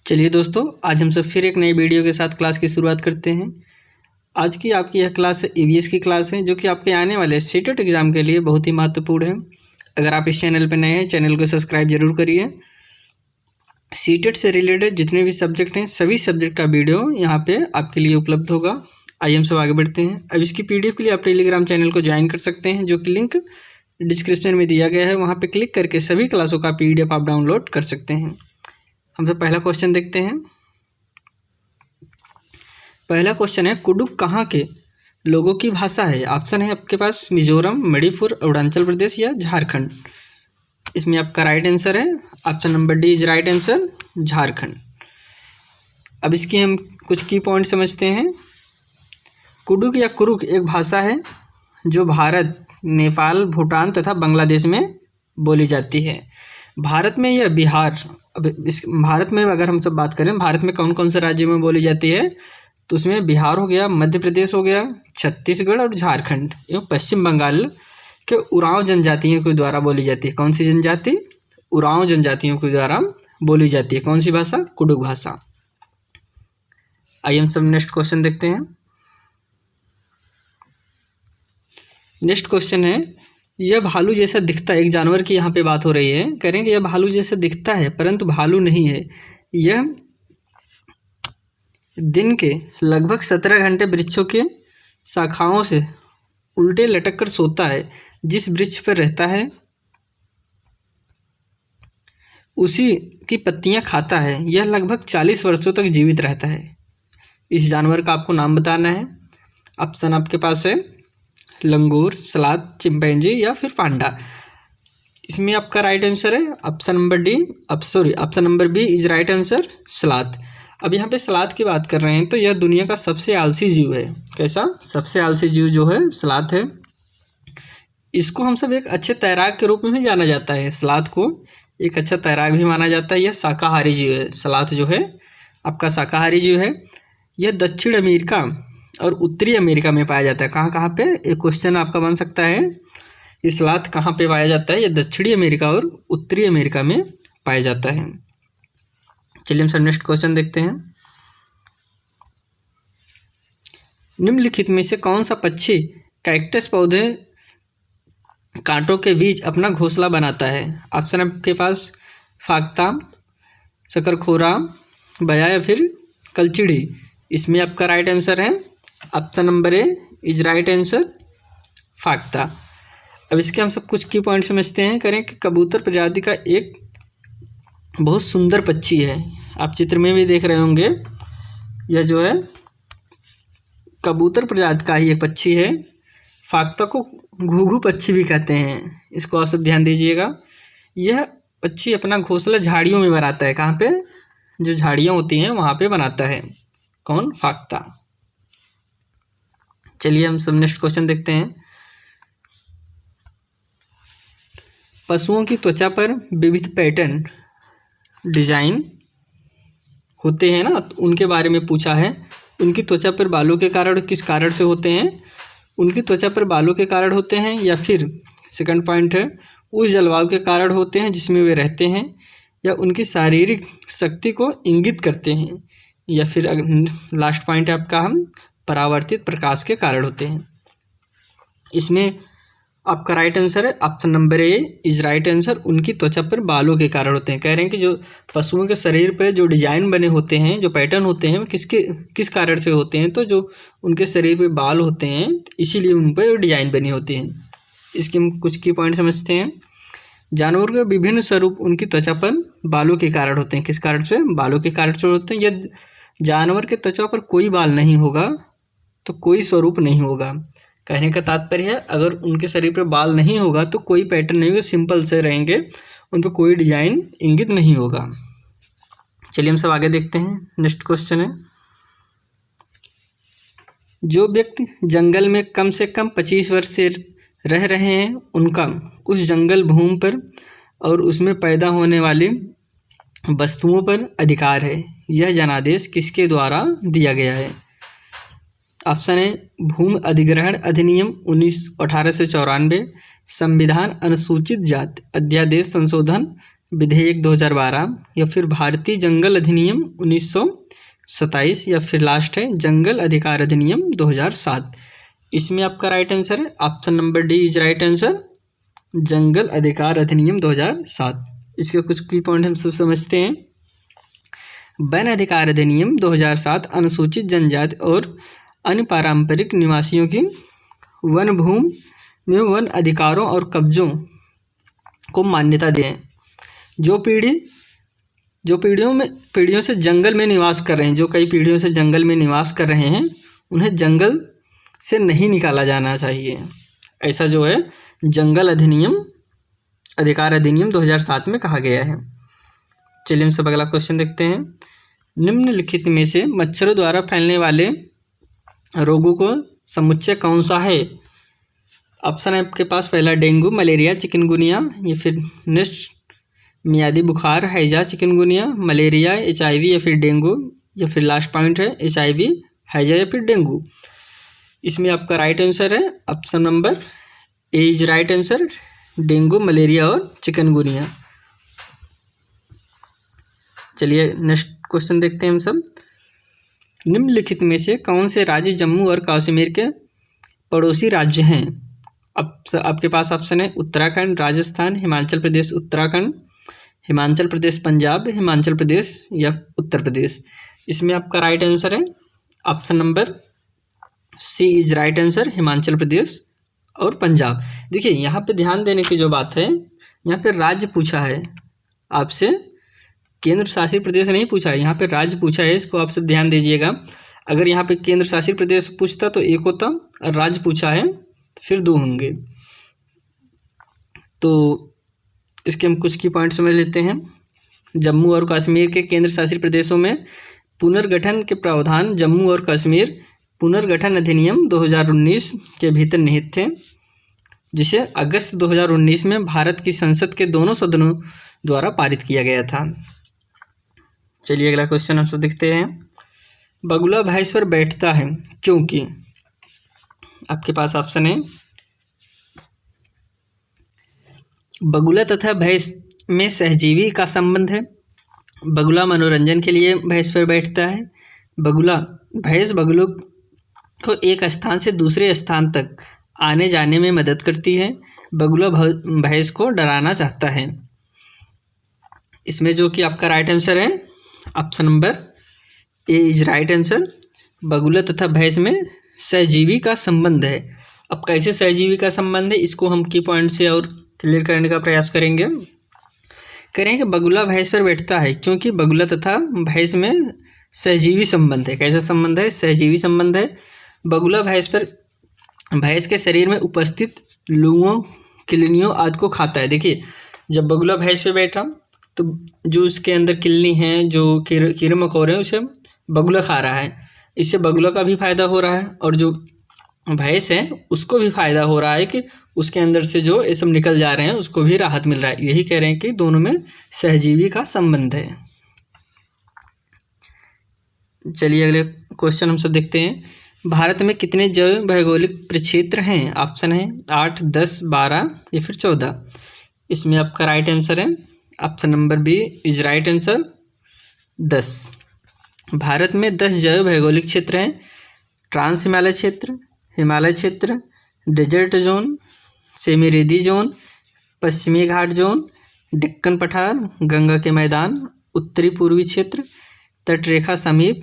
चलिए दोस्तों, आज हम सब फिर एक नई वीडियो के साथ क्लास की शुरुआत करते हैं। आज की आपकी यह क्लास ईवीएस की क्लास है, जो कि आपके आने वाले सीटेट एग्ज़ाम के लिए बहुत ही महत्वपूर्ण है। अगर आप इस चैनल पर नए हैं, चैनल को सब्सक्राइब जरूर करिए। सीटेट से रिलेटेड जितने भी सब्जेक्ट हैं, सभी सब्जेक्ट का वीडियो यहाँ पे आपके लिए उपलब्ध होगा। आइए हम सब आगे बढ़ते हैं। अब इसकी पीडीएफ के लिए आप टेलीग्राम चैनल को ज्वाइन कर सकते हैं, जो कि लिंक डिस्क्रिप्शन में दिया गया है। वहाँ पे क्लिक करके सभी क्लासों का पीडीएफ आप डाउनलोड कर सकते हैं। हम सब पहला क्वेश्चन देखते हैं। पहला क्वेश्चन है, कुडुख कहाँ के लोगों की भाषा है? ऑप्शन है आपके पास मिजोरम, मणिपुर, अरुणाचल प्रदेश या झारखंड। इसमें आपका राइट आंसर है option number D is right answer, Jharkhand. अब इसकी हम कुछ की पॉइंट समझते हैं। कुडुख या कुरुख एक भाषा है जो भारत, नेपाल, भूटान तथा बांग्लादेश में बोली जाती है। भारत में या बिहार, अब इस भारत में अगर हम सब बात करें, भारत में कौन कौन से राज्यों में बोली जाती है, तो उसमें बिहार हो गया, मध्य प्रदेश हो गया, छत्तीसगढ़ और झारखंड एवं पश्चिम बंगाल के उरांव जनजातियों के द्वारा बोली जाती है। कौन सी जनजाति? उरांव जनजातियों के द्वारा बोली जाती है। कौन सी भाषा? कुडुख भाषा। आइए हम सब नेक्स्ट क्वेश्चन देखते हैं। नेक्स्ट क्वेश्चन है, यह भालू जैसा दिखता है, एक जानवर की यहाँ पे बात हो रही है। करेंगे यह भालू जैसा दिखता है परंतु भालू नहीं है। यह दिन के लगभग 17 घंटे वृक्षों के शाखाओं से उल्टे लटक कर सोता है। जिस वृक्ष पर रहता है उसी की पत्तियां खाता है। यह लगभग 40 वर्षों तक जीवित रहता है। इस जानवर का आपको नाम बताना है। ऑप्शन आपके पास है लंगूर, सलाद, चिंपैंजी या फिर पांडा। इसमें आपका राइट आंसर है option number D, option number B is right answer, सलाद। अब यहाँ पे सलाद की बात कर रहे हैं, तो यह दुनिया का सबसे आलसी जीव है। कैसा? सबसे आलसी जीव जो है सलाद है। इसको हम सब एक अच्छे तैराक के रूप में भी जाना जाता है। सलाद को एक अच्छा तैराक भी माना जाता है। यह शाकाहारी जीव है। सलाद जो है आपका शाकाहारी जीव है। यह दक्षिण अमेरिका और उत्तरी अमेरिका में पाया जाता है। कहाँ कहाँ पे? एक क्वेश्चन आपका बन सकता है, ये सलाद कहाँ पे पाया जाता है? ये दक्षिणी अमेरिका और उत्तरी अमेरिका में पाया जाता है। चलिए हम सब नेक्स्ट क्वेश्चन देखते हैं। निम्नलिखित में से कौन सा पक्षी कैक्टस पौधे कांटों के बीच अपना घोंसला बनाता है? ऑप्शन आपके पास फाख्ता, शकरखोरा, बया या फिर कलचिड़ी। इसमें आपका राइट आंसर है option number A is right answer, फाख्ता। अब इसके हम सब कुछ की पॉइंट समझते हैं। करें कि कबूतर प्रजाति का एक बहुत सुंदर पक्षी है। आप चित्र में भी देख रहे होंगे, यह जो है कबूतर प्रजाति का ही एक पक्षी है। फाख्ता को घुघु पक्षी भी कहते हैं। इसको आप सब ध्यान दीजिएगा। यह पक्षी अपना घोंसला झाड़ियों में बनाता है। कहाँ पे? जो झाड़ियाँ होती हैं वहाँ पे बनाता है। कौन? फाख्ता। चलिए हम सब नेक्स्ट क्वेश्चन देखते हैं। पशुओं की त्वचा पर विविध पैटर्न, डिजाइन होते हैं ना, तो उनके बारे में पूछा है। उनकी त्वचा पर बालों के कारण किस कारण से होते हैं? उनकी त्वचा पर बालों के कारण होते हैं, या फिर सेकंड पॉइंट है उस जलवायु के कारण होते हैं जिसमें वे रहते हैं, या उनकी शारीरिक शक्ति को इंगित करते हैं, या फिर लास्ट पॉइंट है आपका हम परावर्तित प्रकाश के कारण होते हैं। इसमें आपका राइट आंसर है option number A is right answer, उनकी त्वचा पर बालों के कारण होते हैं। कह रहे हैं कि जो पशुओं के शरीर पर जो डिजाइन बने होते हैं, जो पैटर्न होते हैं, किस कारण से होते हैं? तो जो उनके शरीर पे बाल होते हैं, इसीलिए उन पर डिजाइन बनी होती है। इसके हम कुछ की पॉइंट समझते हैं। जानवरों के विभिन्न स्वरूप उनकी त्वचा पर बालों के कारण होते हैं। किस कारण से? बालों के कारण से होते हैं। यदि जानवर के त्वचा पर कोई बाल नहीं होगा तो कोई स्वरूप नहीं होगा। कहने का तात्पर्य है, अगर उनके शरीर पर बाल नहीं होगा तो कोई पैटर्न नहीं होगा, सिंपल से रहेंगे, उन पर कोई डिजाइन इंगित नहीं होगा। चलिए हम सब आगे देखते हैं। नेक्स्ट क्वेश्चन है, जो व्यक्ति जंगल में कम से कम 25 वर्ष से रह रहे हैं, उनका उस जंगल भूमि पर और उसमें पैदा होने वाली वस्तुओं पर अधिकार है। यह जनादेश किसके द्वारा दिया गया है? ऑप्शन है भूमि अधिग्रहण अधिनियम 1894, संविधान अनुसूचित जाति अध्यादेश संशोधन विधेयक 2012, या फिर भारतीय जंगल अधिनियम 1927, या फिर लास्ट है जंगल अधिकार अधिनियम 2007। इसमें आपका राइट आंसर है option number D is right answer, जंगल अधिकार अधिनियम 2007। इसके कुछ की पॉइंट हम सब समझते हैं। वन अधिकार अधिनियम 2007 अनुसूचित जनजाति और अन्य पारंपरिक निवासियों की वन भूमि में वन अधिकारों और कब्जों को मान्यता दें। जो पीढ़ियों से जंगल में निवास कर रहे हैं, जो कई पीढ़ियों से जंगल में निवास कर रहे हैं, उन्हें जंगल से नहीं निकाला जाना चाहिए। ऐसा जो है जंगल अधिकार अधिनियम 2007 में कहा गया है। चलिए हम सब अगला क्वेश्चन देखते हैं। निम्नलिखित में से मच्छरों द्वारा फैलने वाले रोगों को समुच्चय कौन सा है? ऑप्शन है आपके पास पहला डेंगू, मलेरिया, चिकनगुनिया, या फिर नेक्स्ट मियादी बुखार, हैजा, चिकनगुनिया, मलेरिया, HIV या फिर डेंगू, या फिर लास्ट पॉइंट है HIV, हैजा या फिर डेंगू। इसमें आपका राइट आंसर है option number A is right answer, dengue, malaria और चिकनगुनिया। चलिए नेक्स्ट क्वेश्चन देखते हैं हम सब। निम्नलिखित में से कौन से राज्य जम्मू और कश्मीर के पड़ोसी राज्य हैं? आपके पास ऑप्शन है उत्तराखंड, राजस्थान, हिमाचल प्रदेश उत्तराखंड, हिमाचल प्रदेश पंजाब, हिमाचल प्रदेश या उत्तर प्रदेश। इसमें आपका राइट आंसर है option number C is right answer, Himachal Pradesh और पंजाब। देखिए यहाँ पे ध्यान देने की जो बात है, यहाँ पे राज्य पूछा है आपसे, केंद्र शासित प्रदेश नहीं पूछा है, यहाँ पे राज्य पूछा है। इसको आप सब ध्यान दीजिएगा। अगर यहाँ पे केंद्र शासित प्रदेश पूछता तो एक होता, और राज्य पूछा है फिर दो होंगे। तो इसके हम कुछ की पॉइंट समझ लेते हैं। जम्मू और कश्मीर के केंद्र शासित प्रदेशों में पुनर्गठन के प्रावधान जम्मू और कश्मीर पुनर्गठन अधिनियम 2019 के भीतर निहित थे, जिसे अगस्त 2019 में भारत की संसद के दोनों सदनों द्वारा पारित किया गया था। चलिए अगला क्वेश्चन हम सब देखते हैं। बगुला भैंस पर बैठता है क्योंकि आपके पास ऑप्शन है बगुला तथा भैंस में सहजीवी का संबंध है, बगुला मनोरंजन के लिए भैंस पर बैठता है, भैंस बगुलों को एक स्थान से दूसरे स्थान तक आने जाने में मदद करती है, बगुला भैंस को डराना चाहता है। इसमें जो कि आपका राइट आंसर है option number A is right answer, बगुला तथा भैंस में सहजीवी का संबंध है। अब कैसे सहजीवी का संबंध है, इसको हम की पॉइंट से और क्लियर करने का प्रयास करेंगे। बगुला भैंस पर बैठता है क्योंकि बगुला तथा भैंस में सहजीवी संबंध है। कैसा संबंध है? सहजीवी संबंध है। बगुला भैंस के शरीर में उपस्थित लुओं, किलनियों आदि को खाता है। देखिए जब बगुला भैंस पे बैठा तो जो उसके अंदर किलनी है, जो कीड़े मकोड़े हैं, उसे बगुला खा रहा है। इससे बगुला का भी फायदा हो रहा है और जो भैंस है उसको भी फायदा हो रहा है कि उसके अंदर से जो ये सब निकल जा रहे हैं उसको भी राहत मिल रहा है। यही कह रहे हैं कि दोनों में सहजीवी का संबंध है। चलिए अगले क्वेश्चन हम सब देखते हैं। भारत में कितने जैव भौगोलिक प्रक्षेत्र हैं? ऑप्शन है 8, 10, 12 या फिर 14। इसमें आपका राइट आंसर है option number B is right answer, 10। Bharat में 10 जैव भौगोलिक क्षेत्र हैं। ट्रांस हिमालय क्षेत्र, हिमालय क्षेत्र, डेजर्ट जोन, सेमी रेदी जोन, पश्चिमी घाट जोन, डेक्कन पठार, गंगा के मैदान, उत्तरी पूर्वी क्षेत्र, तटरेखा समीप,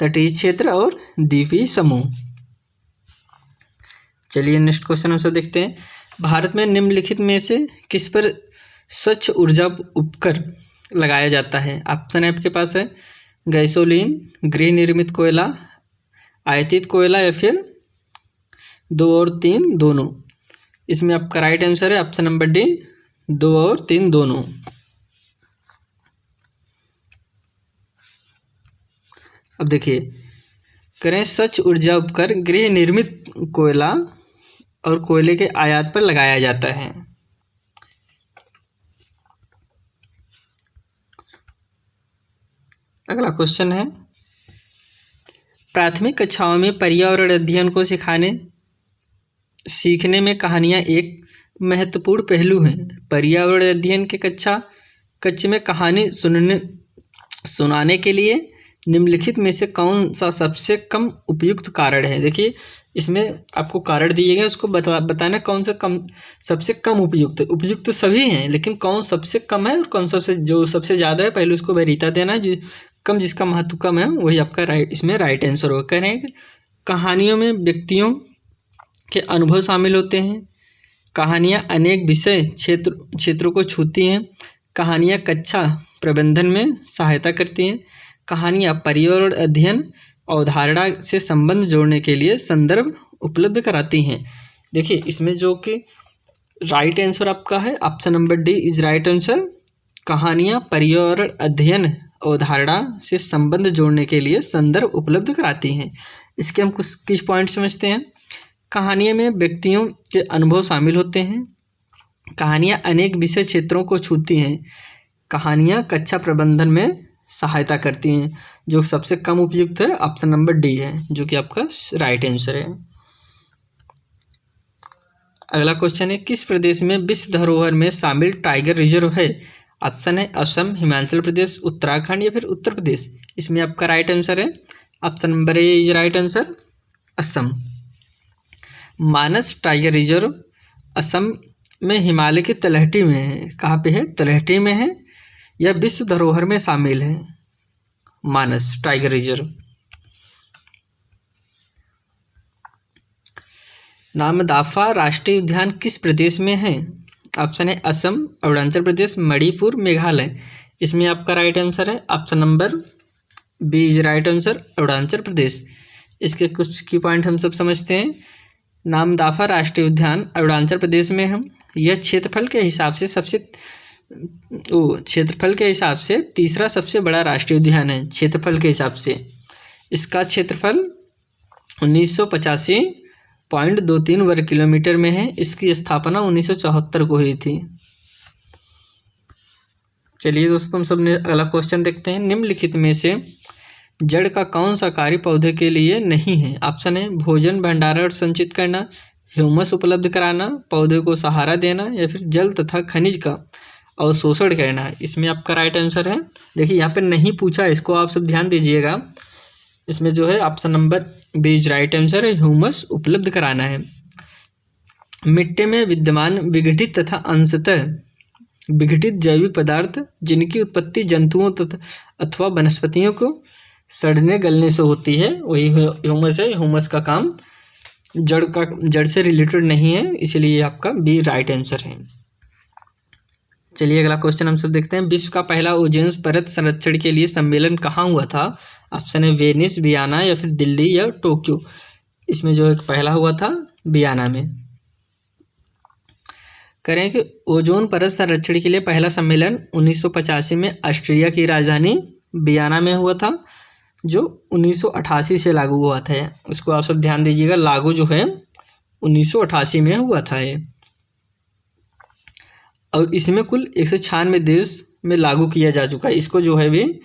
तटीय क्षेत्र और द्वीपीय समूह। चलिए नेक्स्ट क्वेश्चन हम सब देखते हैं। भारत में निम्नलिखित में से किस पर स्वच्छ ऊर्जा उपकर लगाया जाता है? ऑप्शन आपके पास है गैसोलीन, गृह निर्मित कोयला, आयातित कोयला या फिर 2 और 3 दोनों। इसमें आपका राइट आंसर है ऑप्शन नंबर डी, 2 और 3 दोनों। अब देखिए करें स्वच्छ ऊर्जा उपकर गृह निर्मित कोयला और कोयले के आयात पर लगाया जाता है। अगला क्वेश्चन है, प्राथमिक कक्षाओं में पर्यावरण अध्ययन को सीखने में कहानियाँ एक महत्वपूर्ण पहलू हैं। पर्यावरण अध्ययन के कक्षा कक्षा में कहानी सुनाने के लिए निम्नलिखित में से कौन सा सबसे कम उपयुक्त कारण है। देखिए इसमें आपको कारण दिए गए, उसको बताना कौन सा सबसे कम उपयुक्त। उपयुक्त तो सभी हैं, लेकिन कौन सबसे कम है और कौन सा जो सबसे ज़्यादा है, पहले उसको वरीयता देना है। कम जिसका महत्व कम है वही आपका इसमें राइट आंसर होगा। कह रहे हैं कहानियों में व्यक्तियों के अनुभव शामिल होते हैं। कहानियाँ अनेक विषय क्षेत्रों को छूती हैं। कहानियाँ कक्षा प्रबंधन में सहायता करती हैं। कहानियाँ पर्यावरण अध्ययन अवधारणा से संबंध जोड़ने के लिए संदर्भ उपलब्ध कराती हैं। देखिए इसमें जो कि राइट आंसर आपका है option number D is right answer. कहानियाँ पर्यावरण अध्ययन अवधारणा से संबंध जोड़ने के लिए संदर्भ उपलब्ध कराती हैं। इसके हम कुछ पॉइंट समझते हैं। कहानियों में व्यक्तियों के अनुभव शामिल होते हैं। कहानियाँ अनेक विषय क्षेत्रों को छूती हैं। कहानियाँ कक्षा प्रबंधन में सहायता करती हैं। जो सबसे कम उपयुक्त है ऑप्शन नंबर डी है, जो कि आपका राइट आंसर है। अगला क्वेश्चन है किस प्रदेश में विश्व धरोहर में शामिल टाइगर रिजर्व है। ऑप्शन है असम, हिमाचल प्रदेश, उत्तराखंड या फिर उत्तर प्रदेश। इसमें आपका राइट आंसर है option number A is right answer, Assam. Manas tiger reserve Assam में हिमालय की तलहटी में है। कहाँ पे है? तलहटी में है। यह विश्व धरोहर में शामिल है मानस टाइगर रिजर्व। नामदाफा राष्ट्रीय उद्यान किस प्रदेश में है। ऑप्शन है असम, अरुणाचल प्रदेश, मणिपुर, मेघालय। इसमें आपका राइट आंसर है option number B is right answer, Arunachal Pradesh. इसके कुछ की पॉइंट हम सब समझते हैं। नामदाफा राष्ट्रीय उद्यान अरुणाचल प्रदेश में है। यह क्षेत्रफल के हिसाब से तीसरा सबसे बड़ा राष्ट्रीय उद्यान है। क्षेत्रफल के हिसाब से इसका क्षेत्रफल 1985.23 वर्ग किलोमीटर में है। इसकी स्थापना 1974 को हुई थी। चलिए दोस्तों हम सब ने अगला क्वेश्चन देखते हैं। निम्नलिखित में से जड़ का कौन सा कार्य पौधे के लिए नहीं है। ऑप्शन है भोजन भंडारण संचित करना, ह्यूमस उपलब्ध कराना, पौधे को सहारा देना या फिर जल तथा खनिज का अवशोषण करना। इसमें आपका राइट आंसर है। देखिए यहाँ पे नहीं पूछा, इसको आप सब ध्यान दीजिएगा। इसमें जो है option number B is right answer है, ह्यूमस उपलब्ध कराना है। मिट्टी में विद्यमान विघटित तथा अंशतः विघटित जैविक पदार्थ जिनकी उत्पत्ति जंतुओं तथा अथवा वनस्पतियों को सड़ने गलने से होती है वही ह्यूमस है। ह्यूमस का काम जड़ से रिलेटेड नहीं है, इसलिए आपका बी राइट आंसर है। चलिए अगला क्वेश्चन हम सब देखते हैं। विश्व का पहला ओजोन परत संरक्षण के लिए सम्मेलन कहाँ हुआ था। ऑप्शन है वेनिस, वियना या फिर दिल्ली या टोक्यो। इसमें जो एक पहला हुआ था वियना में। करें कि ओजोन परत संरक्षण के लिए पहला सम्मेलन 1985 में ऑस्ट्रिया की राजधानी वियना में हुआ था, जो 1988 से लागू हुआ था। उसको आप सब ध्यान दीजिएगा, लागू जो है 1988 में हुआ था ये। और इसमें कुल 196 देश में लागू किया जा चुका है। इसको जो है भी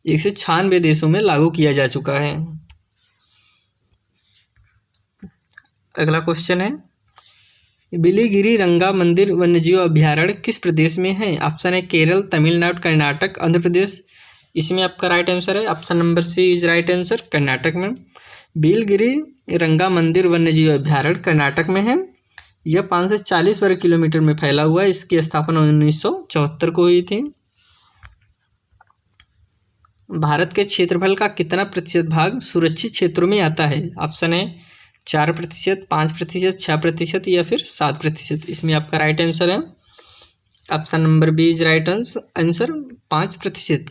196 देशों में लागू किया जा चुका है। अगला क्वेश्चन है बिलीगिरी रंगा मंदिर वन्यजीव अभ्यारण्य किस प्रदेश में है। ऑप्शन है केरल, तमिलनाडु, कर्नाटक, आंध्र प्रदेश। इसमें आपका राइट आंसर है option number C is right answer, Karnataka में। बिलीगिरी रंगा मंदिर वन्यजीव अभ्यारण्य कर्नाटक में है। यह 540 वर्ग किलोमीटर में फैला हुआ है। इसकी स्थापना 1974 को हुई थी। भारत के क्षेत्रफल का कितना प्रतिशत भाग सुरक्षित क्षेत्रों में आता है। ऑप्शन है 4%, 5%, 6% या फिर 7%। इसमें आपका राइट आंसर है option number B is right answer, 5%।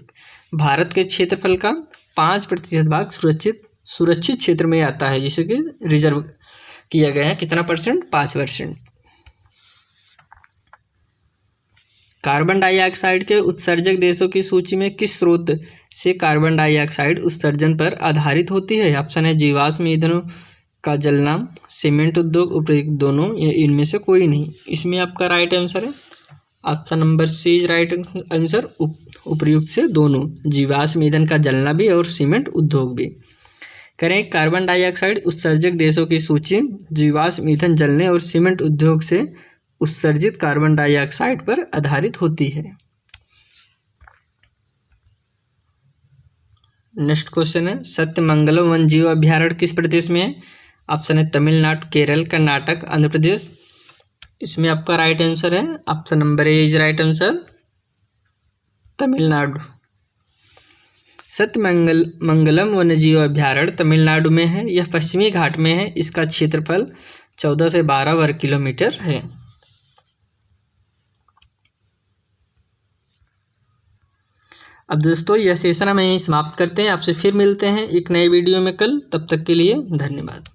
Bharat के क्षेत्रफल का 5% भाग सुरक्षित क्षेत्र में आता है, जिसे कि रिजर्व किया गया है। कितना परसेंट? 5%। कार्बन डाइऑक्साइड के उत्सर्जक देशों की सूची में किस स्रोत से कार्बन डाइऑक्साइड उत्सर्जन पर आधारित होती है। ऑप्शन है जीवाश्म ईंधनों का जलना, सीमेंट उद्योग, उपयुक्त दोनों या इनमें से कोई नहीं। इसमें आपका राइट आंसर है option number C is right answer, उपयुक्त से दोनों, जीवाश्म ईंधन का जलना भी और सीमेंट उद्योग भी। करें कार्बन डाइऑक्साइड उत्सर्जक देशों की सूची जीवाश्म ईंधन जलने और सीमेंट उद्योग से उत्सर्जित कार्बन डाइऑक्साइड पर आधारित होती है। नेक्स्ट क्वेश्चन है, सत्यमंगलम वन जीव अभ्यारण्य किस प्रदेश में है? ऑप्शन है तमिलनाडु, केरल, कर्नाटक, आंध्र प्रदेश। इसमें आपका राइट आंसर है option number A is right answer, Tamil Nadu. Sathyamangalam वन्यजीव अभ्यारण्य तमिलनाडु में है। यह पश्चिमी घाट में है। इसका क्षेत्रफल 14 से 12 वर्ग किलोमीटर है। अब दोस्तों यह सेशन हम यहीं समाप्त करते हैं। आपसे फिर मिलते हैं एक नए वीडियो में कल। तब तक के लिए धन्यवाद।